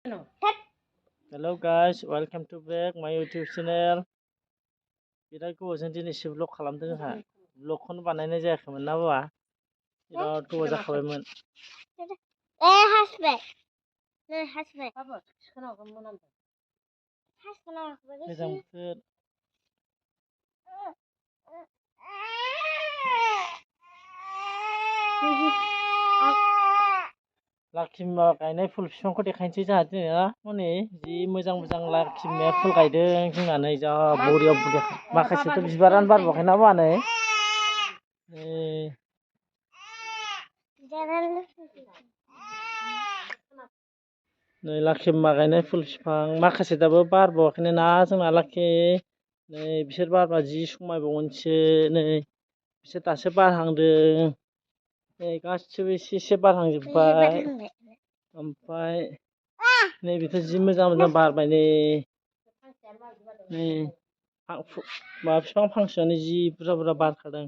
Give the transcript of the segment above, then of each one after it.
Hello guys, welcome to back my YouTube channel. बिराद गोबावजों दिनैसो ब्लग खालामदों जोंहा ब्लगखौनो बानायनाय जायाखैमोन ना बाबा बिराद गोबाव जाखाबायमोन गोजां बोथोर लाखि बिमा गायनाय फुल बिफांखौ देखायनोसै जोंहा दिनै हनै जि मोजां मोजां लाखि बिमाया फुल गायदों जोंना नै जा बरियाव माखासेथ' बिबारानो बारबावाखै ना बाबा नै लाखि बिमा गायनाय फुल बिफां माखासे दाबो बारबावाखैनो ना जोंना लाखि नै बिसोर बारबा जि समायबावगोनसो नै बिसोर दासो बारहांदों नै गासिबो एसे एसे बारहांजोब्बाय ओमफ्राय नै बेथ' जि मोजां मोजां बारबाय नै माबा बिफां फांसेयानो जि बुरजा बुरजा बारखादों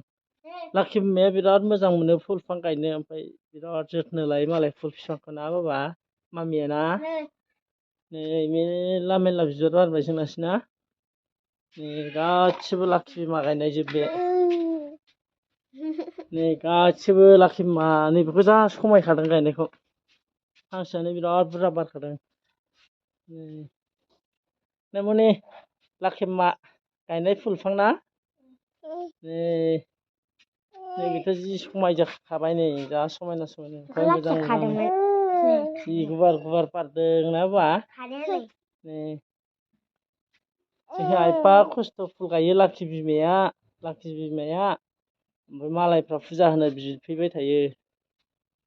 लाखि बिमाया बिराद मोजां मोनो फुल बिफां गायनो ओमफ्राय बिराद जोथोन लायो मालाय फुल बिफांखौ ना बाबा मामिया ना नै मेरला मेरला बिबार बारबाय जोंनासो ना नै गासिबो लाखि बिमा गायनायजोब बे नै गासिबो लाखि बिमा नैबेखौ जा समायखादों गायनायखौ फांसेयानो बिराद बुरजा बारखादों नै मनि लाखि बिमा गायनाय फुल बिफां ना नै बेथ' जि समायखाबाय नै जा समायना समायना ओमफ्राय मोजां मोजां जि गुवार गुवार बारदों ना बाबा नै जोंहा एफा खस्थ' फुल गायो लाखि बिमाया ओमफ्राय मालायफ्रा फुजा होनो बिफैबाय थायो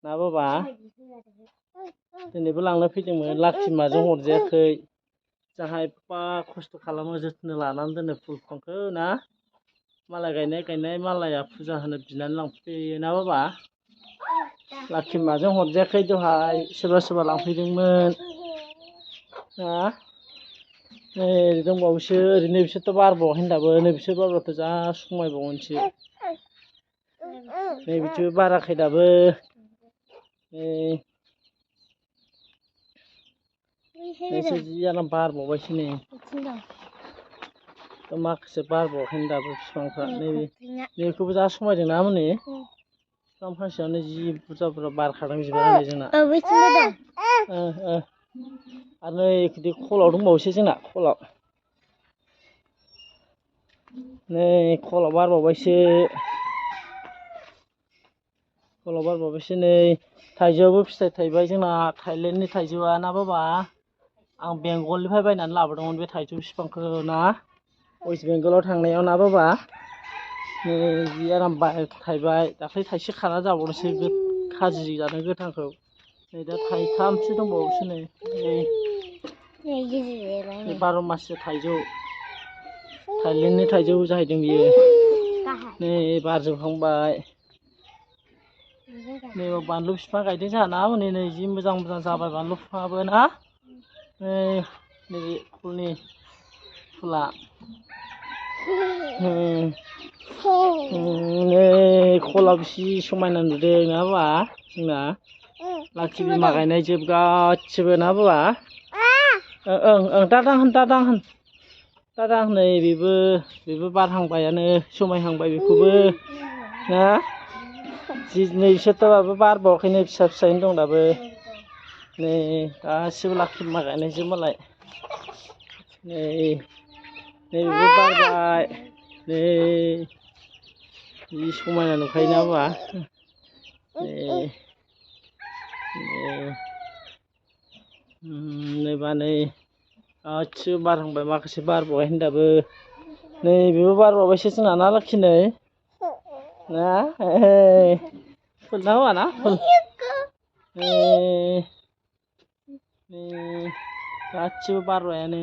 ना बाबा दिनैबो लांनो फैदोंमोन लाखि बिमाजों हरजायाखै जोंहा एफा खस्थ' खालामो जोथोन लानानै दोनो फुल बिफांखौ ना मालाय गायनाय मालाया फुजा होनो बिनानै लांफैयो ना बाबा लाखि बिमाजों हरजायाखै दहाय सोरबा सोरबा लांफैदोंमोन ना नै दंबावोसो ओरैनो बिसोरथ' बारबावाखै दाबो नै बिसोर बारबाथ' जा समायबावगोनसो नै बिथिंबो बाराखै दाबो नैसो जि आराम बारबावबायसो नै माखासे बारबावाखै दाबो बिफांफ्रा नैबेखौबो जा समायदों ना मोनै बिफां फांसेयावनो जि बुरजा बुरजा बारखादों बिबारानो जोंना आरो नै खलाव दंबावोसो जोंना खलाव नै खलाव बारबावबायसो नै थाइजौआबो फिथाइ थाइबाय जोंना थाइलेण्डनि थाइजौआ ना बाबा आं बेंगलनिफ्राय बायनानै लाबोदोंमोन बे थाइजौ बिफांखौ ना वेस्ट बेंगलाव थांनायाव ना बाबा नै जि आराम थाइबाय दाख्लै थाइसे खाना जाबावनोसै खाजि जादों गोथांखौ नै दा थाइथामसो दंबावोसो नै 12 माससो थाइजौ थाइलेण्डनि थाइजौ जाहैदों बियो नै बारजोबहांबाय नै बानलु बिफां गायदों जोंहा ना हनै नै जि मोजां मोजां जाबाय बानलु बिफाङाबो ना नैबे फुला नै खलाव बेसि समायना नुदों ना बाबा जोंना लाखि बिमा गायनाय जोब गासिबो ना बाबा दादां नै बेबो बारहांबायानो समायहांबाय बेखौबो ना नै बिसोरथ' बारबावाखैनो फिसा फिसायैनो दं दाबो नै गासिबो लाखि बिमा गायनायजोब मालाय नै बेबो बारबाय नै जि समायना नुखायो ना बाबा नैबा नै गासिबो बारहांबाय माखासे बारबावाखै दाबो नै बेबो बारबावबायसो जोंना ना लाखि नै ना फुल ना बाबा ना फुल गासिबो बारबायानो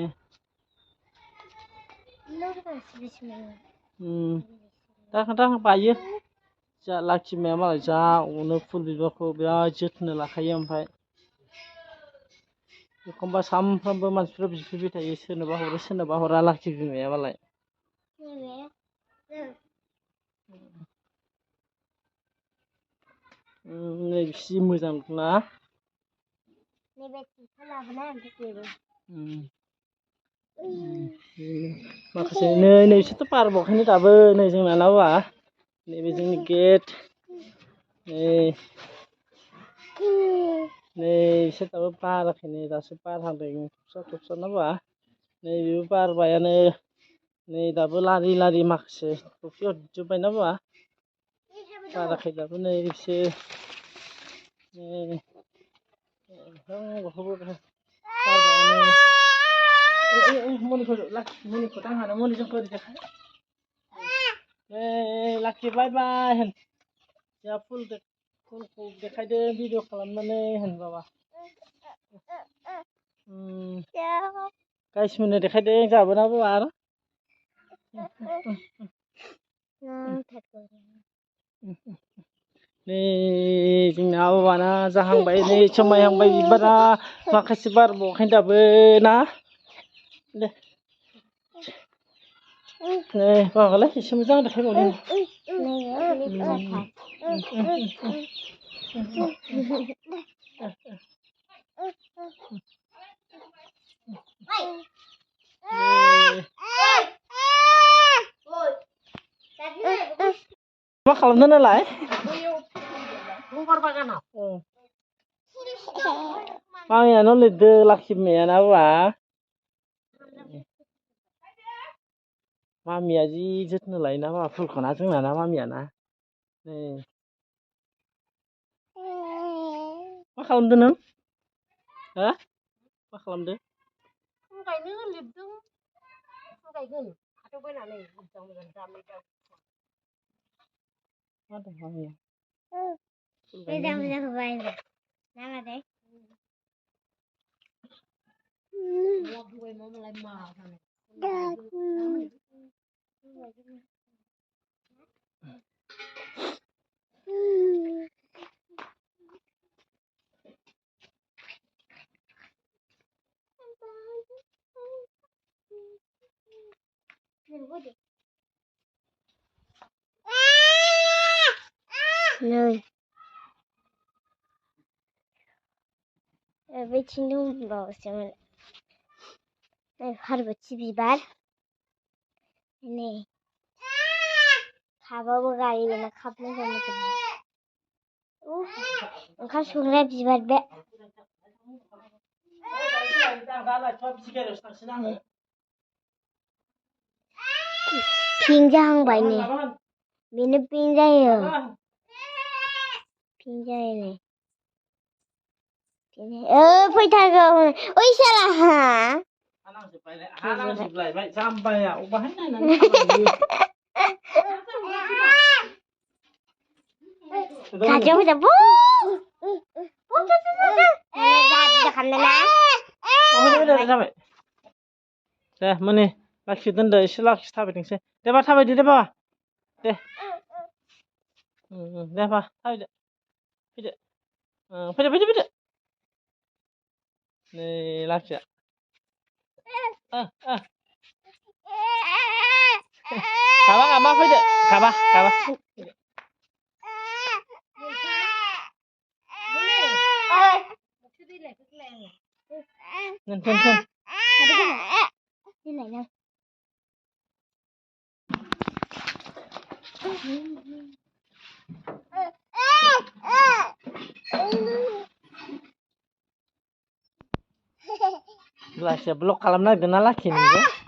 दां बायो जा लाखि बिमाया मालाय जा अनो फुल बिबारखौ बिराद जोथोन लाखायो ओमफ्राय एखमबा सानफ्रामबो मानसिफ्रा बिफैबाय थायो सोरनोबा हरो सोरनोबा हरा लाखि बिमाया मालाय नै बिसि मोजां ना माखासे नै बिसोरथ' बारबावाखैनो दाबो नै जोंना ना बाबा नैबे जोंनि गेट नै बिसोर दाबो बाराखैनो दासो बारहांदों थबस्र' ना बाबा नै बेबो बारबायानो नै दाबो लारि लारि माखासे थफि हरजोब्बाय ना बाबा बाराखै दाबो नै बिसोर मनिखौ दांहानो मनिजों बोरै देखाय लाखि बाय बाय होन जोंहा फुलखौ देखायदो भिडिअ खालामनानै होन बाबा गाइस मोननो देखायदों जोंहाबो ना बाबा आरो नै जोंना बाबाना जाहांबाय नै समायहांबाय बिबारा माखासे बारबावाखै दाबो ना दे नै बाबालाय एसे मोजां देखायबावदों मा खालामदों नालाय मामियानो लिरदो लाखि बिमाया ना बाबा मामिया जि जोथोन लायोना बाबा फुलखौ ना जोंना ना मामिया ना नै मा खालामदों नों हो मा खालामदों गायनो लिरदों गायगोन हाथायाव बायनानै मोजां मोजां दामि दामि मा होनदों मामिया मोजां मोजांखौ बायनो ना मादै नै बैथिं दंबावोसो नै पार्बति बिबार नै खाबाबो गायोना खाब मोजां मोजां ओंखाम संग्रा बिबार बे पिंक जाहांबाय नै बेनो पिंक जायो पिंक जायो नै फैथारगौ ओइ साला नांजोबलायबाय जाम्बाया अबाहाय नायनानै खाथियाव फैदा जाबाय दे मोने लाखि दोनदो एसे लाखि थाबायथोंसै दे बा थाबायदो दे बाबा दे दे बा थाबायदो फैदो फैदो फैदो फैदो नै लाखिया गाबा गाबा फैदो गाबा गाबा Gelasnya blok kalau nak kenal lagi nih.